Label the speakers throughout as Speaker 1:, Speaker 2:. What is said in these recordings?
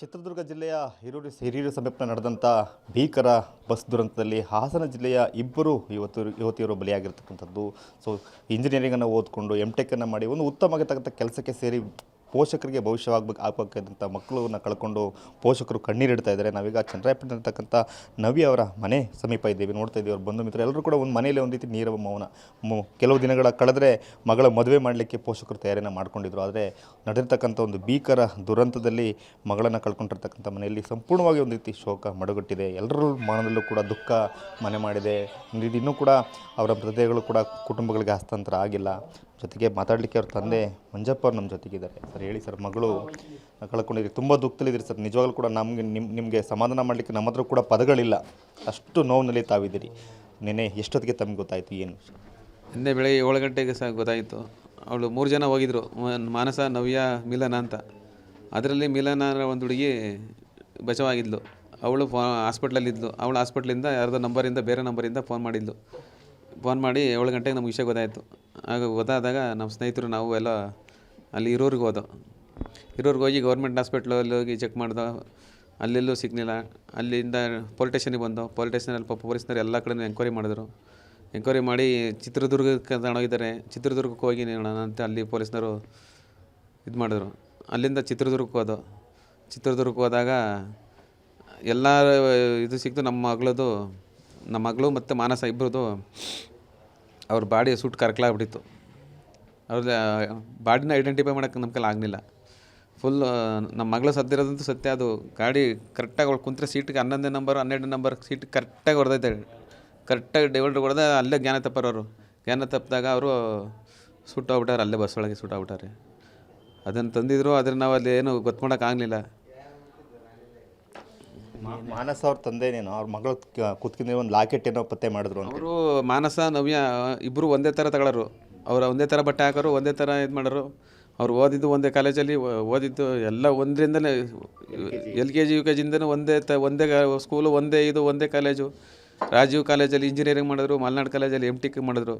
Speaker 1: ಚಿತ್ರದುರ್ಗ ಜಿಲ್ಲೆಯ ಹಿರಿಯೂರು ಸಮೀಪ ನಡೆದಂಥ ಭೀಕರ ಬಸ್ ದುರಂತದಲ್ಲಿ ಹಾಸನ ಜಿಲ್ಲೆಯ ಇಬ್ಬರು ಯುವತಿಯರು ಬಲಿಯಾಗಿರ್ತಕ್ಕಂಥದ್ದು. ಸೊ ಇಂಜಿನಿಯರಿಂಗನ್ನು ಓದಿಕೊಂಡು ಟೆಕ್ಕನ್ನು ಮಾಡಿ ಒಂದು ಉತ್ತಮವಾಗಿರ್ತಕ್ಕಂಥ ಕೆಲಸಕ್ಕೆ ಸೇರಿ ಪೋಷಕರಿಗೆ ಆಗಬೇಕಂತ ಮಕ್ಕಳನ್ನ ಕಳ್ಕೊಂಡು ಪೋಷಕರು ಕಣ್ಣೀರಿಡ್ತಾ ಇದ್ದಾರೆ. ನಾವೀಗ ಚನ್ನರಾಯಪಟ್ಟಣದಲ್ಲಿರ್ತಕ್ಕಂಥ ನವಿ ಅವರ ಮನೆ ಸಮೀಪ ಇದ್ದೀವಿ, ನೋಡ್ತಾ ಇದ್ದೀವಿ. ಅವ್ರ ಬಂಧು ಮಿತ್ರರು ಎಲ್ಲರೂ ಕೂಡ ಒಂದು ಮನೆಯಲ್ಲಿ ಒಂದು ರೀತಿ ನೀರವ ಮೌನ. ಕೆಲವು ದಿನಗಳ ಕಳೆದರೆ ಮಗಳ ಮದುವೆ ಮಾಡಲಿಕ್ಕೆ ಪೋಷಕರು ತಯಾರಿಯನ್ನು ಮಾಡ್ಕೊಂಡಿದ್ರು. ಆದರೆ ನಡೆದಿರ್ತಕ್ಕಂಥ ಒಂದು ಭೀಕರ ದುರಂತದಲ್ಲಿ ಮಗಳನ್ನು ಕಳ್ಕೊಂಡಿರ್ತಕ್ಕಂಥ ಮನೆಯಲ್ಲಿ ಸಂಪೂರ್ಣವಾಗಿ ಒಂದು ರೀತಿ ಶೋಕ ಮಡುಗಟ್ಟಿದೆ. ಎಲ್ಲರ ಮನದಲ್ಲೂ ಕೂಡ ದುಃಖ ಮನೆ ಮಾಡಿದೆ. ಇನ್ನೂ ಕೂಡ ಅವರ ಮೃತದೇಹಗಳು ಕೂಡ ಕುಟುಂಬಗಳಿಗೆ ಹಸ್ತಾಂತರ ಆಗಿಲ್ಲ. ಜೊತೆಗೆ ಮಾತಾಡಲಿಕ್ಕೆ ಅವ್ರ ತಂದೆ ಮಂಜಪ್ಪ ಅವ್ರು ನಮ್ಮ ಜೊತೆಗಿದ್ದಾರೆ. ಸರ್ ಹೇಳಿ ಸರ್, ಮಗಳು ಕಳ್ಕೊಂಡಿದ್ದೀರಿ, ತುಂಬ ದುಃಖದಲ್ಲಿದ್ದೀರಿ ಸರ್. ನಿಜವಾಗ್ಲೂ ಕೂಡ ನಿಮಗೆ ಸಮಾಧಾನ ಮಾಡಲಿಕ್ಕೆ ನಮ್ಮ ಹತ್ರ ಕೂಡ ಪದಗಳಿಲ್ಲ, ಅಷ್ಟು ನೋವಿನಲ್ಲಿ ತಾವಿದ್ದೀರಿ. ನೆನೆ ಎಷ್ಟೊತ್ತಿಗೆ ತಮಗೆ ಗೊತ್ತಾಯಿತು? ಏನು
Speaker 2: ನಿನ್ನೆ ಬೆಳಗ್ಗೆ 7 ಗಂಟೆಗೆ ಸಹ ಗೊತ್ತಾಯಿತು. ಅವಳು 3 ಜನ ಹೋಗಿದ್ರು, ಮಾನಸ, ನವ್ಯ, ಮಿಲನ ಅಂತ. ಅದರಲ್ಲಿ ಮಿಲನ ಒಂದು ಹುಡುಗಿ ಬಚಾವಾಗಿದ್ಲು. ಅವಳು ಹಾಸ್ಪಿಟ್ಲಲ್ಲಿದ್ಲು. ಅವಳು ಹಾಸ್ಪಿಟ್ಲಿಂದ ಯಾರ್ದೋ ನಂಬರಿಂದ, ಬೇರೆ ನಂಬರಿಂದ ಫೋನ್ ಮಾಡಿ 7 ಗಂಟೆಗೆ ನಮ್ಗೆ ವಿಷಯ ಗೊತ್ತಾಯಿತು. ಆಗ ಗೊತ್ತಾದಾಗ ನಮ್ಮ ಸ್ನೇಹಿತರು ನಾವು ಎಲ್ಲ ಅಲ್ಲಿ ಹಿರೂರಿಗೆ ಹೋಗಿ ಗೌರ್ಮೆಂಟ್ ಹಾಸ್ಪಿಟ್ಲಲ್ಲಿ ಹೋಗಿ ಚೆಕ್ ಮಾಡ್ದೆ. ಅಲ್ಲೆಲ್ಲೂ ಸಿಗಲಿಲ್ಲ. ಅಲ್ಲಿಂದ ಪೊಲೀಸ್ ಸ್ಟೇಷನಿಗೆ ಬಂದು ಪೊಲೀಸ್ ಸ್ಟೇಷನಲ್ಲಿ ಪೊಲೀಸ್ನವ್ರು ಎಲ್ಲ ಕಡೆ ಎಂಕ್ವೈರಿ ಮಾಡಿದ್ರು. ಎಂಕ್ವೈರಿ ಮಾಡಿ ಚಿತ್ರದುರ್ಗಕ್ಕೆ ತಗೊಂಡೋಗಿದ್ದಾರೆ. ಚಿತ್ರದುರ್ಗಕ್ಕೆ ಹೋಗಿ ನೋಡೋಣ ಅಂತ ಅಲ್ಲಿ ಪೊಲೀಸ್ನವರು ಇದು ಮಾಡಿದ್ರು. ಅಲ್ಲಿಂದ ಚಿತ್ರದುರ್ಗಕ್ಕೆ ಹೋದಾಗ ಎಲ್ಲ ಇದು ಸಿಕ್ತು. ನಮ್ಮ ಮಗಳು ಮತ್ತು ಮಾನಸ ಇಬ್ಬರದು ಅವ್ರ ಬಾಡಿ ಸುಟ್ಟು ಕರ್ಕಲಾಗ್ಬಿಟ್ಟಿತ್ತು. ಅವ್ರದ್ದು ಬಾಡಿನ ಐಡೆಂಟಿಫೈ ಮಾಡೋಕ್ಕೆ ನಮ್ಮ ಕೈಲಿ ಆಗಲಿಲ್ಲ. ಫುಲ್ಲು ನಮ್ಮ ಮಗಳು ಸತ್ತಿರೋದಂತೂ ಸತ್ಯ. ಅದು ಗಾಡಿ ಕರೆಕ್ಟಾಗಿ ಅವ್ಳು ಕುಂತ್ರೆ ಸೀಟಿಗೆ 11ನೇ ನಂಬರ್ 12ನೇ ನಂಬರ್ ಸೀಟಿಗೆ ಕರೆಕ್ಟಾಗಿ ಹೊಡೆದೈತೆ. ಕರೆಕ್ಟಾಗಿ ಡಿವೈಡರ್ ಹೊಡೆದ ಅಲ್ಲೇ ಜ್ಞಾನ ತಪ್ಪಿದಾಗ ಅವರು ಸುಟ್ಟೋಗ್ಬಿಟ್ಟಾರೆ. ಅಲ್ಲೇ ಬಸ್ ಒಳಗೆ ಸುಟ್ಟೋಗ್ಬಿಟ್ಟಾರೆ. ಅದನ್ನು ತಂದಿದ್ರು, ಆದರೆ ನಾವು ಅಲ್ಲಿ ಏನು ಗೊತ್ತು ಮಾಡೋಕ್ಕಾಗಲಿಲ್ಲ.
Speaker 1: ಮಾನಸ ಅವ್ರ ತಂದೆನೇನೋ ಅವ್ರ ಮಗಳು ಕುತ್ಕಿಂದ ಒಂದು ಲಾಕೆಟ್ ಏನೋ ಪತ್ತೆ ಮಾಡಿದ್ರು.
Speaker 2: ಅವರು ಮಾನಸ, ನವ್ಯ ಇಬ್ಬರು ಒಂದೇ ಥರ ತಗೊಳ್ಳೋರು. ಅವರು ಒಂದೇ ಥರ ಬಟ್ಟೆ ಹಾಕೋರು, ಒಂದೇ ಥರ ಇದು ಮಾಡೋರು. ಅವ್ರು ಓದಿದ್ದು ಒಂದೇ ಕಾಲೇಜಲ್ಲಿ ಓದಿದ್ದು ಎಲ್ಲ ಒಂದರಿಂದಲೇ LKG UKGಯಿಂದನೂ ಒಂದೇ ಸ್ಕೂಲು, ಒಂದೇ ಕಾಲೇಜು. ರಾಜೀವ್ ಕಾಲೇಜಲ್ಲಿ ಇಂಜಿನಿಯರಿಂಗ್ ಮಾಡಿದ್ರು, ಮಲೆನಾಡು ಕಾಲೇಜಲ್ಲಿ MTech ಮಾಡಿದ್ರು.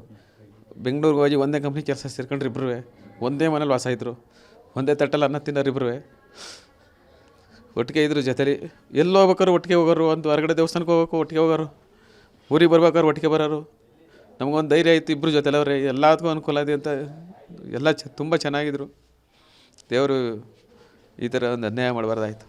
Speaker 2: ಬೆಂಗಳೂರಿಗೆ ಹೋಗಿ ಒಂದೇ ಕಂಪ್ನಿ ಕೆಲಸ ಸೇರ್ಕೊಂಡ್ರು. ಇಬ್ಬರು ಒಂದೇ ಮನೇಲಿ ವಾಸ ಇದ್ದರು. ಒಂದೇ ತಟ್ಟಲ್ಲಿ ಅನ್ನ ತಿನ್ನೋರು. ಇಬ್ಬರು ಒಟ್ಟಿಗೆ ಇದ್ರು ಜೊತೆಲಿ. ಎಲ್ಲಿ ಹೋಗ್ಬೇಕಾದ್ರು ಒಟ್ಟಿಗೆ ಹೋಗೋರು. ಒಂದು ಹೊರಗಡೆ ದೇವಸ್ಥಾನಕ್ಕೆ ಹೋಗ್ಬೇಕು ಒಟ್ಟಿಗೆ ಹೋಗೋರು. ಊರಿಗೆ ಬರ್ಬೇಕಾದ್ರೆ ಒಟ್ಟಿಗೆ ಬರೋರು. ನಮಗೊಂದು ಧೈರ್ಯ ಇತ್ತು ಇಬ್ಬರು ಜೊತೆಲವ್ರೆ. ಎಲ್ಲದಕ್ಕೂ ಅನುಕೂಲ ಇದೆ ಅಂತ ಎಲ್ಲ ತುಂಬ ಚೆನ್ನಾಗಿದ್ರು. ದೇವರು ಈ ಥರ ಒಂದು ಅನ್ಯಾಯ ಮಾಡಬಾರ್ದಾಯ್ತು.